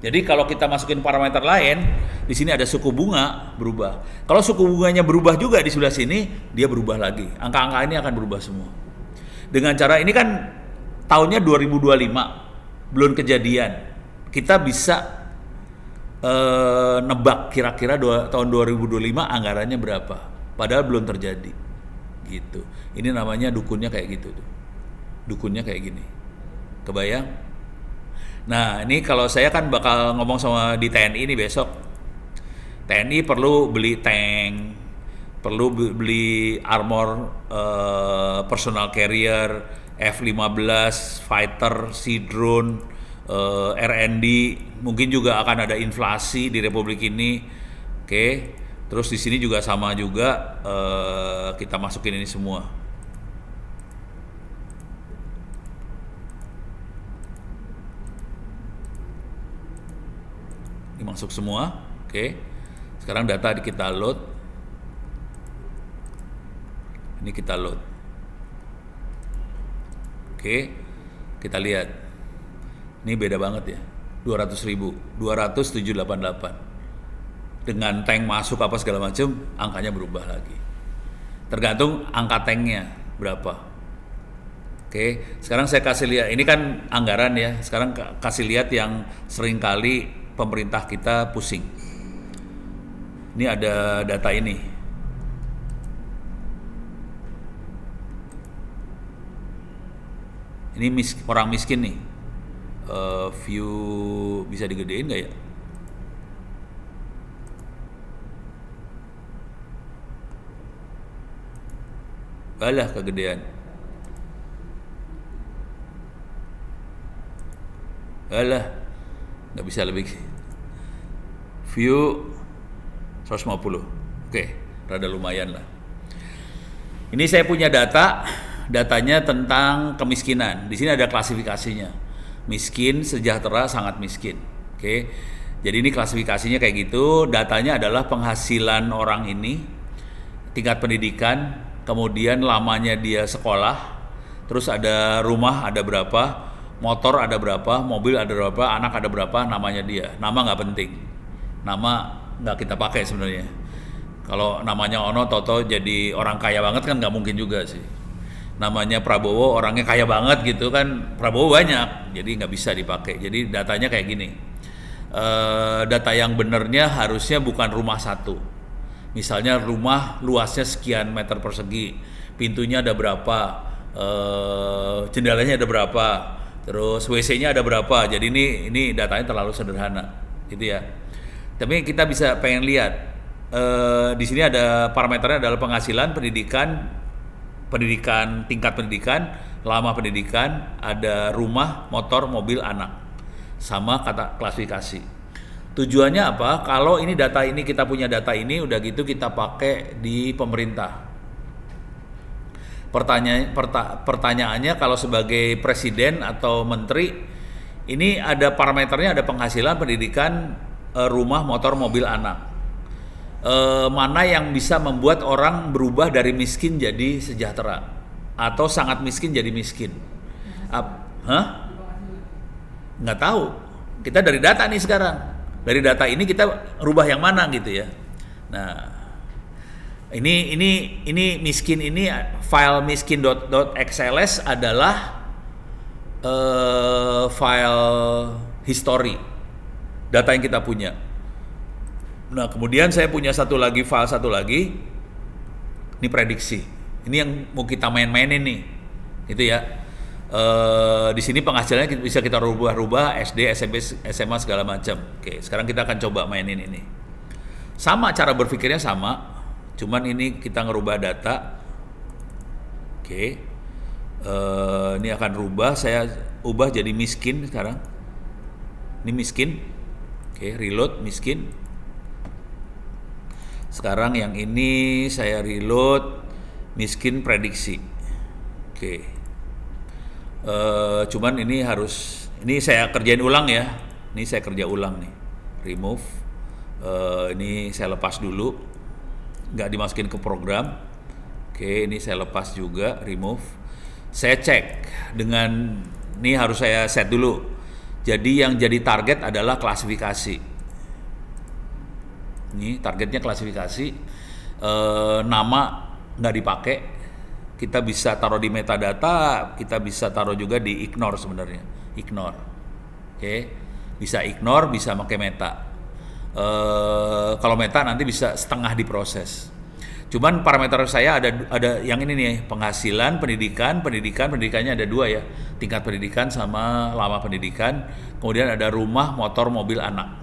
Jadi kalau kita masukin parameter lain, di sini ada suku bunga berubah. Kalau suku bunganya berubah juga di sebelah sini, dia berubah lagi. Angka-angka ini akan berubah semua. Dengan cara ini kan tahunnya 2025, belum kejadian. Kita bisa nebak kira-kira tahun 2025 anggarannya berapa. Padahal belum terjadi. Gitu. Ini namanya dukunnya kayak gitu tuh. Dukunnya kayak gini. Kebayang? Nah, ini kalau saya kan bakal ngomong sama di TNI ini besok. TNI perlu beli tank, perlu beli armor personal carrier, F-15 fighter, Sea drone, R&D, mungkin juga akan ada inflasi di Republik ini. Oke. Terus di sini juga sama juga kita masukin ini semua. Ini masuk semua. Oke. Sekarang data kita load. Ini kita load. Oke. Kita lihat. Ini beda banget ya. 200.000, 20788. Dengan tank masuk apa segala macam, angkanya berubah lagi. Tergantung angka tanknya berapa. Oke, sekarang saya kasih lihat. Ini kan anggaran ya. Sekarang kasih lihat yang seringkali pemerintah kita pusing. Ini ada data ini. Ini orang miskin nih. View bisa digedein nggak ya? Alah, kegedean. Alah, nggak bisa lebih. View 150. Oke, rada lumayan lah. Ini saya punya datanya tentang kemiskinan. Di sini ada klasifikasinya. Miskin, sejahtera, sangat miskin. Oke. Jadi ini klasifikasinya kayak gitu. Datanya adalah penghasilan orang ini, tingkat pendidikan, kemudian lamanya dia sekolah, terus ada rumah ada berapa, motor ada berapa, mobil ada berapa, anak ada berapa, namanya dia. Nama nggak penting. Nama nggak kita pakai sebenarnya. Kalau namanya Ono, Toto jadi orang kaya banget kan nggak mungkin juga sih. Namanya Prabowo, orangnya kaya banget gitu kan, Prabowo banyak, jadi nggak bisa dipakai. Jadi datanya kayak gini. Data yang benernya harusnya bukan rumah satu. Misalnya rumah luasnya sekian meter persegi, pintunya ada berapa, jendelanya ada berapa, terus WC-nya ada berapa. Jadi ini datanya terlalu sederhana, gitu ya. Tapi kita bisa pengen lihat di sini ada parameternya adalah penghasilan, pendidikan, tingkat pendidikan, lama pendidikan, ada rumah, motor, mobil, anak, sama kata klasifikasi. Tujuannya apa? Kalau ini data ini kita punya data ini, udah gitu kita pakai di pemerintah. Pertanyaannya kalau sebagai presiden atau menteri, ini ada parameternya, ada penghasilan, pendidikan, rumah, motor, mobil, anak. Mana yang bisa membuat orang berubah dari miskin jadi sejahtera atau sangat miskin jadi miskin? Nggak tahu. Kita dari data nih sekarang. Dari data ini kita rubah yang mana gitu ya. Nah, ini miskin ini file miskin.xls adalah file history data yang kita punya. Nah, kemudian saya punya file satu lagi, ini prediksi. Ini yang mau kita mainin nih, gitu ya. Di sini penghasilannya bisa kita rubah-rubah SD, SMP, SMA segala macam. Oke, sekarang kita akan coba mainin ini. Sama cara berpikirnya sama, cuman ini kita ngerubah data. Oke, ini akan rubah. Saya ubah jadi miskin sekarang. Ini miskin. Oke, reload miskin. Sekarang yang ini saya reload miskin prediksi. Oke. Cuman ini saya kerjain ulang ya. Ini saya kerja ulang nih. Remove. Ini saya lepas dulu. Nggak dimasukin ke program. Oke, ini saya lepas juga. Remove. Saya cek dengan ini harus saya set dulu. Jadi yang jadi target adalah klasifikasi. Ini targetnya klasifikasi. Nama nggak dipakai. Kita bisa taruh di metadata, kita bisa taruh juga di ignore sebenarnya. Ignore. Oke. Bisa ignore, bisa pakai meta. Kalau meta nanti bisa setengah diproses. Cuman parameter saya ada yang ini nih, penghasilan, pendidikannya ada 2 ya. Tingkat pendidikan sama lama pendidikan. Kemudian ada rumah, motor, mobil, anak.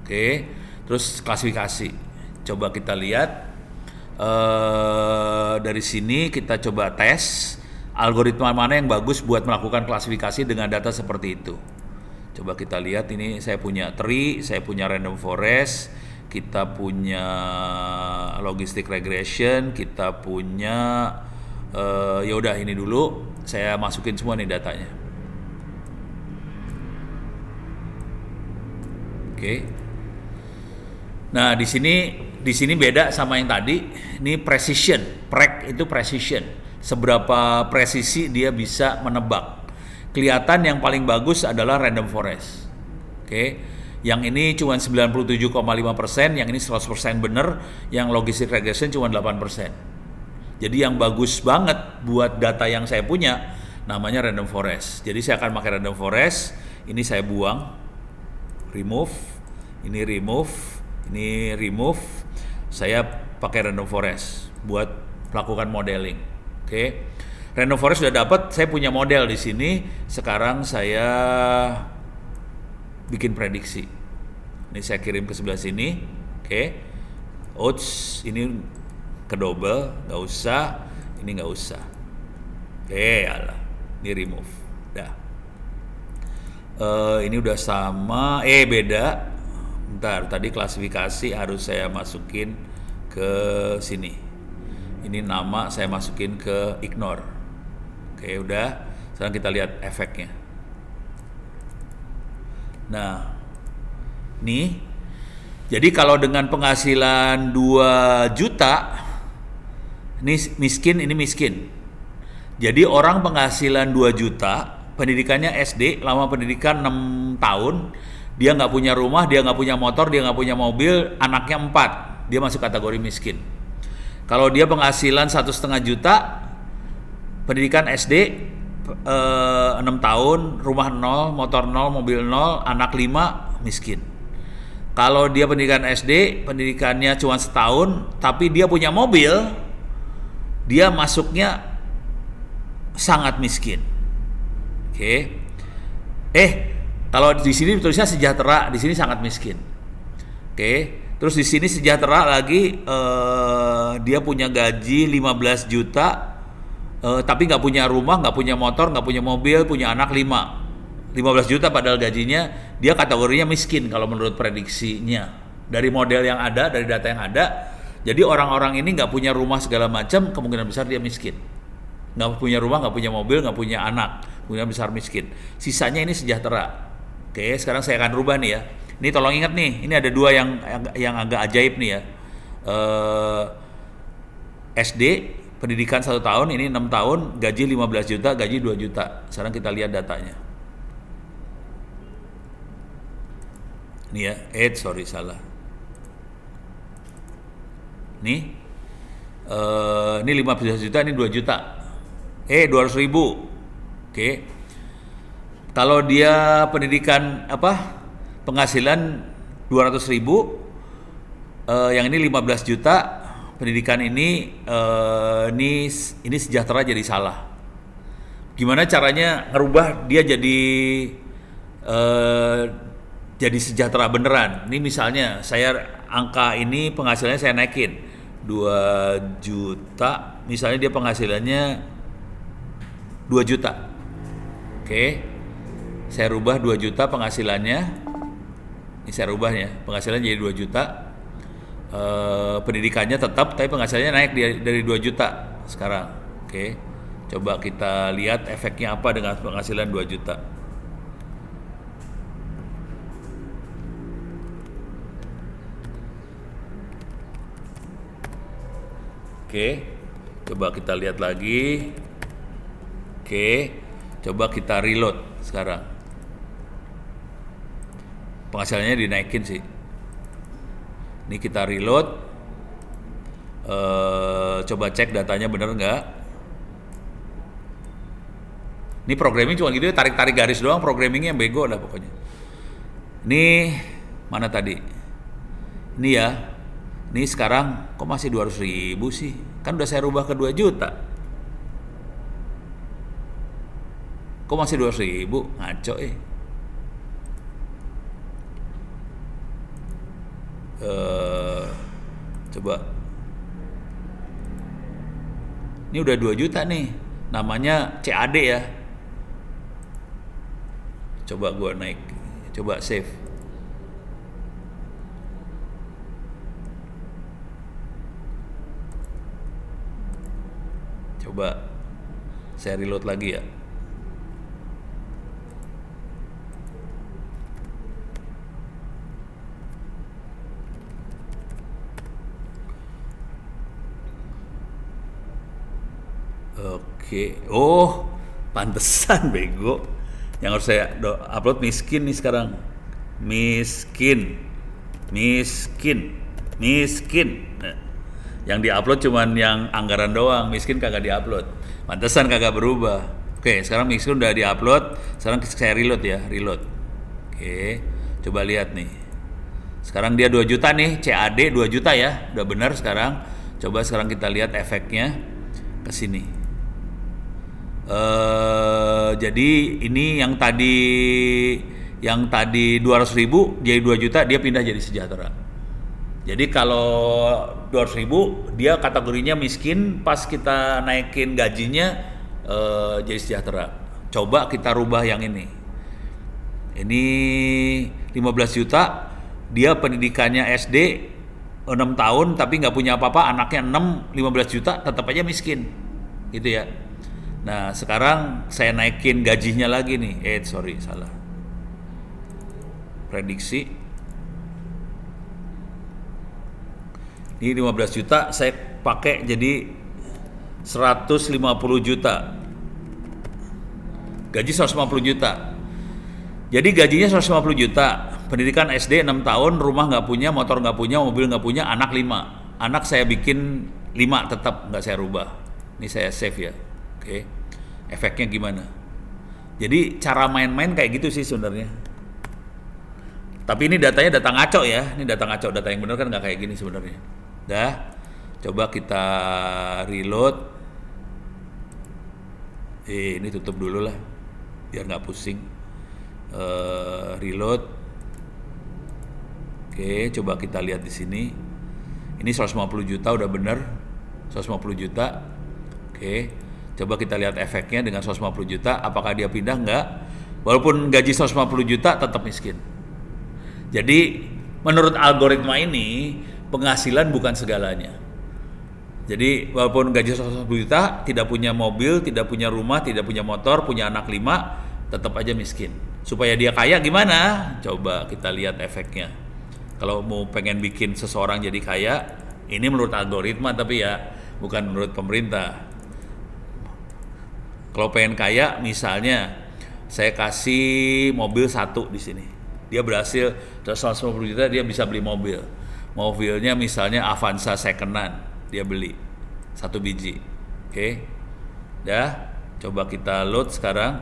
Oke. Terus klasifikasi. Coba kita lihat. Dari sini kita coba tes algoritma mana yang bagus buat melakukan klasifikasi dengan data seperti itu. Coba kita lihat, ini saya punya tree, saya punya random forest, kita punya logistic regression, kita punya ya udah ini dulu saya masukin semua nih datanya. Oke. Nah, di sini beda sama yang tadi. Ini precision, itu precision. Seberapa presisi dia bisa menebak. Kelihatan yang paling bagus adalah random forest. Oke. Yang ini cuma 97,5%, yang ini 100% benar, yang logistic regression cuma 8%. Jadi yang bagus banget buat data yang saya punya namanya random forest. Jadi saya akan pakai random forest. Ini saya buang, remove, ini remove. Ini remove, saya pakai random forest buat melakukan modeling. Oke. Random forest sudah dapat, saya punya model di sini. Sekarang saya bikin prediksi. Ini saya kirim ke sebelah sini. Oke. Ouch, ini ke double, nggak usah. Ini nggak usah. Oke, alah. Ini remove. Dah. Ini udah sama. Beda. Bentar, tadi klasifikasi harus saya masukin ke sini. Ini nama saya masukin ke ignore. Oke, udah. Sekarang kita lihat efeknya. Nah, nih. Jadi kalau dengan penghasilan 2 juta, ini miskin. Jadi orang penghasilan 2 juta, pendidikannya SD, lama pendidikan 6 tahun, dia nggak punya rumah, dia nggak punya motor, dia nggak punya mobil, anaknya 4, dia masuk kategori miskin. Kalau dia penghasilan 1,5 juta, pendidikan SD 6 tahun, rumah 0, motor 0, mobil 0, anak 5, miskin. Kalau dia pendidikan SD, pendidikannya cuma setahun, tapi dia punya mobil, dia masuknya sangat miskin. Oke. Kalau di sini tulisnya sejahtera, di sini sangat miskin. Oke. Terus di sini sejahtera lagi, dia punya gaji 15 juta, tapi nggak punya rumah, nggak punya motor, nggak punya mobil, punya anak 15 juta padahal gajinya, dia kategorinya miskin kalau menurut prediksinya. Dari model yang ada, dari data yang ada, jadi orang-orang ini nggak punya rumah segala macam, kemungkinan besar dia miskin. Nggak punya rumah, nggak punya mobil, nggak punya anak, kemungkinan besar miskin. Sisanya ini sejahtera. Oke, sekarang saya akan rubah nih ya. Ini tolong ingat nih, ini ada 2 yang agak ajaib nih ya. SD, pendidikan 1 tahun, ini 6 tahun, gaji 15 juta, gaji 2 juta. Sekarang kita lihat datanya. Ini ya, salah. Nih, ini 15 juta, ini 2 juta. 200.000. Oke. Kalau dia pendidikan penghasilan 200.000, yang ini 15 juta, pendidikan ini sejahtera jadi salah. Gimana caranya ngerubah dia jadi sejahtera beneran? Ini misalnya angka ini penghasilannya saya naikin 2 juta, misalnya dia penghasilannya 2 juta. Oke. Saya rubah 2 juta penghasilannya. Ini saya rubahnya, penghasilannya jadi 2 juta. Pendidikannya tetap, tapi penghasilannya naik dari 2 juta sekarang. Oke. Coba kita lihat efeknya apa dengan penghasilan 2 juta. Oke, coba kita lihat lagi. Oke, coba kita reload sekarang. Penghasilannya dinaikin sih. Ini kita reload. Coba cek datanya bener nggak. Ini programming cuma gitu ya, tarik-tarik garis doang, programmingnya yang bego lah pokoknya. Ini mana tadi? Ini ya. Ini sekarang kok masih 200.000 sih? Kan udah saya rubah ke 2 juta. Kok masih 200.000? Ngaco coba. Ini udah 2 juta nih. Namanya CAD ya. Coba gua naik. Coba save. Coba saya reload lagi ya. Oke. Oh, pantesan bego. Yang harus saya upload miskin nih sekarang. Miskin. Nah, yang diupload cuman yang anggaran doang, miskin kagak diupload. Pantesan kagak berubah. Oke, sekarang miskin udah diupload. Sekarang saya reload ya, reload. Oke, coba lihat nih. Sekarang dia 2 juta nih, CAD 2 juta ya. Udah benar sekarang. Coba sekarang kita lihat efeknya ke sini. Jadi ini yang tadi 200.000 jadi 2 juta, dia pindah jadi sejahtera. Jadi kalau 200.000 dia kategorinya miskin, pas kita naikin gajinya jadi sejahtera. Coba kita rubah yang ini. Ini 15 juta, dia pendidikannya SD 6 tahun tapi nggak punya apa-apa, anaknya 15 juta, tetap aja miskin. Gitu ya. Nah, sekarang saya naikin gajinya lagi nih. Salah. Prediksi. Ini 15 juta saya pakai jadi 150 juta. Gaji 150 juta. Jadi gajinya 150 juta. Pendidikan SD 6 tahun, rumah nggak punya, motor nggak punya, mobil nggak punya, anak 5. Anak saya bikin 5 tetap, nggak saya rubah. Ini saya save ya. Oke. Efeknya gimana? Jadi cara main-main kayak gitu sih sebenarnya. Tapi ini datanya data ngaco ya. Ini data ngaco, data yang benar kan nggak kayak gini sebenarnya. Dah, coba kita reload. Ini tutup dulu lah, biar nggak pusing. Reload. Oke, coba kita lihat di sini. Ini 150 juta udah bener, 150 juta. Oke, coba kita lihat efeknya dengan 150 juta. Apakah dia pindah? Nggak. Walaupun gaji 150 juta tetap miskin. Jadi menurut algoritma ini penghasilan bukan segalanya. Jadi walaupun gaji 150 juta, tidak punya mobil, tidak punya rumah, tidak punya motor, punya anak 5, tetap aja miskin. Supaya dia kaya gimana? Coba kita lihat efeknya. Kalau mau pengen bikin seseorang jadi kaya, ini menurut algoritma tapi ya bukan menurut pemerintah. Kalau pengen kaya, misalnya saya kasih mobil 1 di sini. Dia berhasil 150 juta, dia bisa beli mobil. Mobilnya misalnya Avanza second-hand, dia beli 1 biji. Oke. Dah, coba kita load sekarang.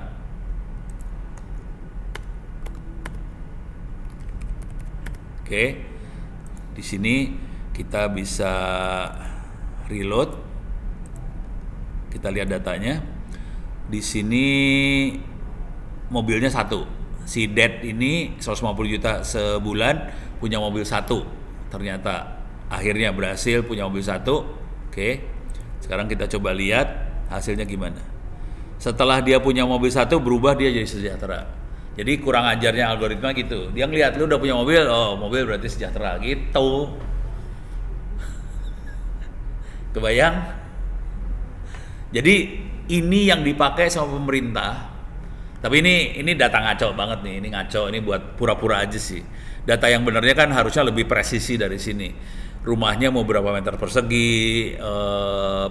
Oke. Di sini kita bisa reload. Kita lihat datanya. Di sini mobilnya satu. Si Dad ini 150 juta sebulan punya mobil satu. Ternyata akhirnya berhasil punya mobil satu. Oke. Sekarang kita coba lihat hasilnya gimana. Setelah dia punya mobil satu, berubah dia jadi sejahtera. Jadi kurang ajarnya algoritma gitu. Dia ngeliat lu udah punya mobil, oh mobil berarti sejahtera gitu. Kebayang? Jadi ini yang dipakai sama pemerintah. Tapi ini data ngaco banget nih, ini ngaco, ini buat pura-pura aja sih. Data yang benarnya kan harusnya lebih presisi dari sini. Rumahnya mau berapa meter persegi,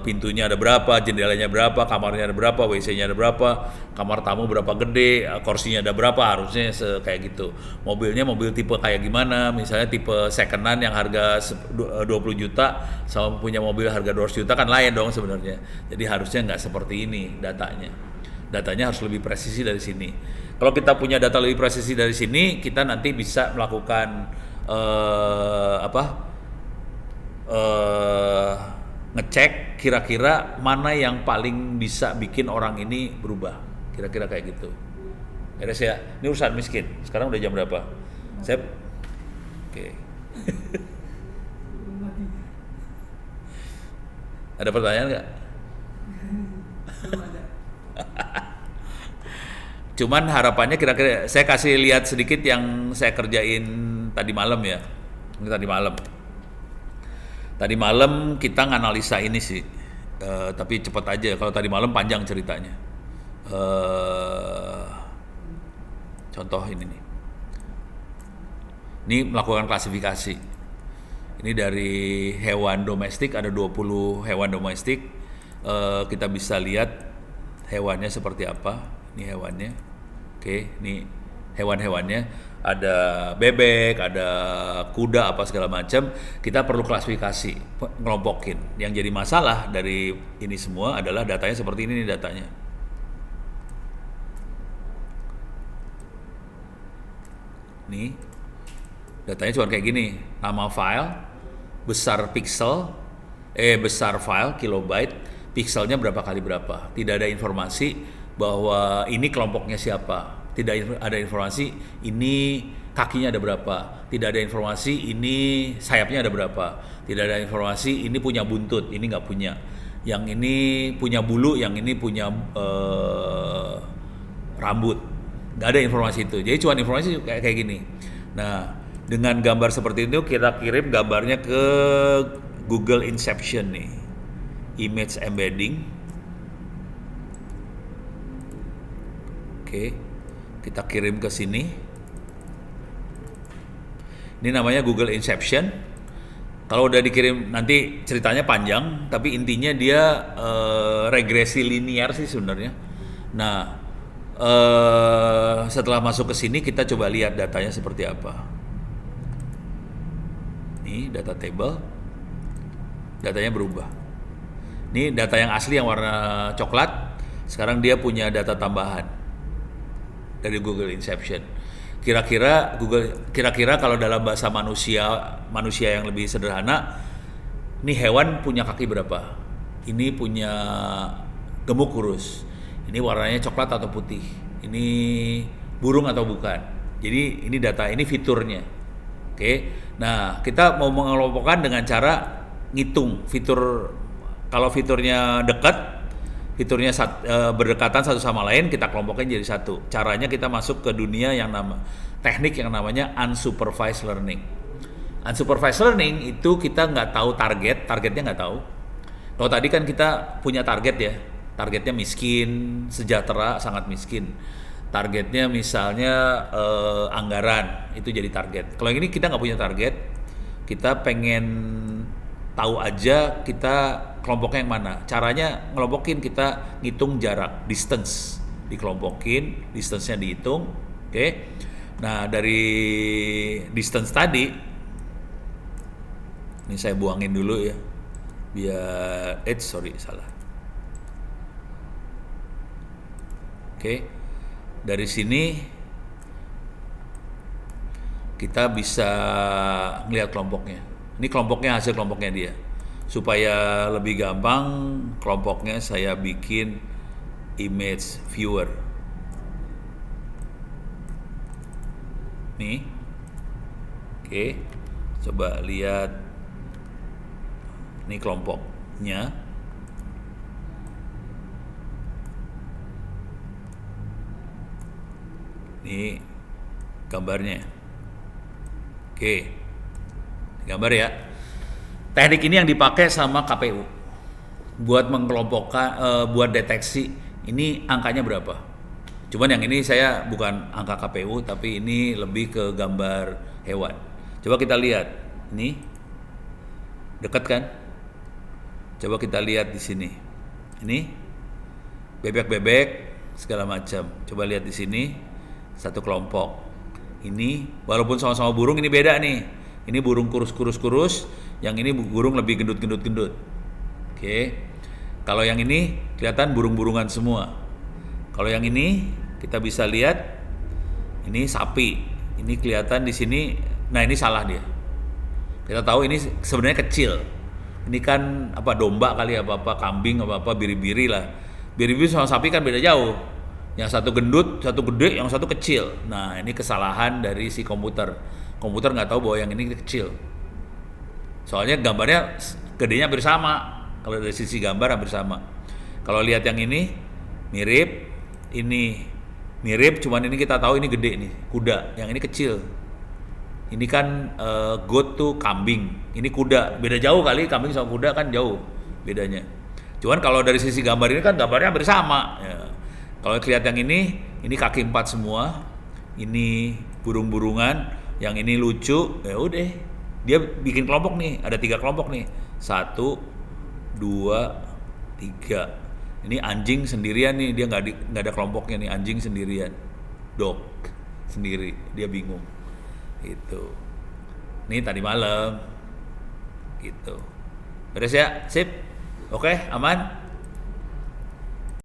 pintunya ada berapa, jendelanya berapa, kamarnya ada berapa, WC-nya ada berapa, kamar tamu berapa gede, kursinya ada berapa, harusnya kayak gitu. Mobilnya mobil tipe kayak gimana, misalnya tipe second hand yang harga 20 juta sama punya mobil harga 200 juta kan lain dong sebenarnya. Jadi harusnya nggak seperti ini datanya. Datanya harus lebih presisi dari sini. Kalau kita punya data lebih presisi dari sini, kita nanti bisa melakukan ngecek kira-kira mana yang paling bisa bikin orang ini berubah. Kira-kira kayak gitu. Beres ya. Ini urusan miskin. Sekarang udah jam berapa? Sep. Oke. Ada pertanyaan nggak? Belum ada. Cuman harapannya kira-kira saya kasih lihat sedikit yang saya kerjain tadi malam ya. Ini tadi malam. Tadi malam kita nganalisa ini sih. Tapi cepat aja. Kalau tadi malam panjang ceritanya. Contoh ini nih. Ini melakukan klasifikasi. Ini dari hewan domestik, ada 20 hewan domestik. Kita bisa lihat hewannya seperti apa. Ini hewannya. Oke, ini hewan-hewannya. Ada bebek, ada kuda, apa segala macam. Kita perlu klasifikasi, ngelompokin. Yang jadi masalah dari ini semua adalah datanya seperti ini nih datanya. Nih, datanya cuma kayak gini. Nama file, besar pixel, besar file, kilobyte, pixelnya berapa kali berapa. Tidak ada informasi bahwa ini kelompoknya siapa. Tidak ada informasi ini kakinya ada berapa. Tidak ada informasi ini sayapnya ada berapa. Tidak ada informasi ini punya buntut, ini nggak punya. Yang ini punya bulu, yang ini punya rambut. Nggak ada informasi itu. Jadi cuma informasi kayak gini. Nah, dengan gambar seperti itu kita kirim gambarnya ke Google Inception nih. Image embedding. Oke. Kita kirim ke sini. Ini namanya Google Inception. Kalau udah dikirim nanti ceritanya panjang, tapi intinya dia regresi linear sih sebenarnya. Nah, setelah masuk ke sini kita coba lihat datanya seperti apa. Ini data table. Datanya berubah. Ini data yang asli yang warna coklat. Sekarang dia punya data tambahan dari Google Inception. Kira-kira kalau dalam bahasa manusia yang lebih sederhana, ini hewan punya kaki berapa? Ini punya gemuk kurus. Ini warnanya coklat atau putih. Ini burung atau bukan. Jadi ini data, ini fiturnya. Oke. Nah, kita mau mengelompokkan dengan cara ngitung fitur. Kalau fiturnya dekat, fiturnya berdekatan satu sama lain, kita kelompokin jadi satu. Caranya kita masuk ke dunia yang teknik yang namanya unsupervised learning. Unsupervised learning itu kita nggak tahu targetnya nggak tahu. Kalau tadi kan kita punya target ya, targetnya miskin, sejahtera, sangat miskin. Targetnya misalnya anggaran, itu jadi target. Kalau ini kita nggak punya target, kita pengen tahu aja kita kelompoknya yang mana. Caranya ngelompokin, kita ngitung jarak, distance, dikelompokin, distance-nya dihitung. Oke. Nah, dari distance tadi ini saya buangin dulu ya. Biar salah. Oke. Dari sini kita bisa ngelihat kelompoknya. Ini kelompoknya, hasil kelompoknya dia. Supaya lebih gampang, kelompoknya saya bikin image viewer. Nih. Oke. Coba lihat. Ini kelompoknya. Ini gambarnya. Oke. Gambar ya. Teknik ini yang dipakai sama KPU buat mengelompokkan, buat deteksi ini angkanya berapa. Cuman yang ini saya bukan angka KPU, tapi ini lebih ke gambar hewan. Coba kita lihat, ini dekat kan? Coba kita lihat di sini. Ini bebek-bebek segala macam. Coba lihat di sini satu kelompok. Ini walaupun sama-sama burung, ini beda nih. Ini burung kurus, yang ini burung lebih gendut. Oke. Kalau yang ini kelihatan burung-burungan semua. Kalau yang ini kita bisa lihat ini sapi. Ini kelihatan di sini. Nah, ini salah dia. Kita tahu ini sebenarnya kecil. Ini kan apa domba kali, apa kambing, apa biri-biri lah. Biri-biri sama sapi kan beda jauh. Yang satu gendut, satu gede, yang satu kecil. Nah, ini kesalahan dari si komputer. Komputer nggak tahu bahwa yang ini kecil. Soalnya gambarnya gedenya hampir sama. Kalau dari sisi gambar hampir sama. Kalau lihat yang ini mirip, ini mirip, cuman ini kita tahu ini gede nih, kuda. Yang ini kecil. Ini kan goat tuh kambing. Ini kuda. Beda jauh kali, kambing sama kuda kan jauh bedanya. Cuman kalau dari sisi gambar ini kan gambarnya hampir sama. Ya. Kalau lihat yang ini kaki 4 semua. Ini burung-burungan. Yang ini lucu, ya udah. Dia bikin kelompok nih, ada 3 kelompok nih. 1, 2, 3. Ini anjing sendirian nih, dia nggak ada kelompoknya nih, anjing sendirian. Dog sendiri, dia bingung. Gitu. Ini tadi malam. Gitu. Beres ya? Sip? Oke, aman?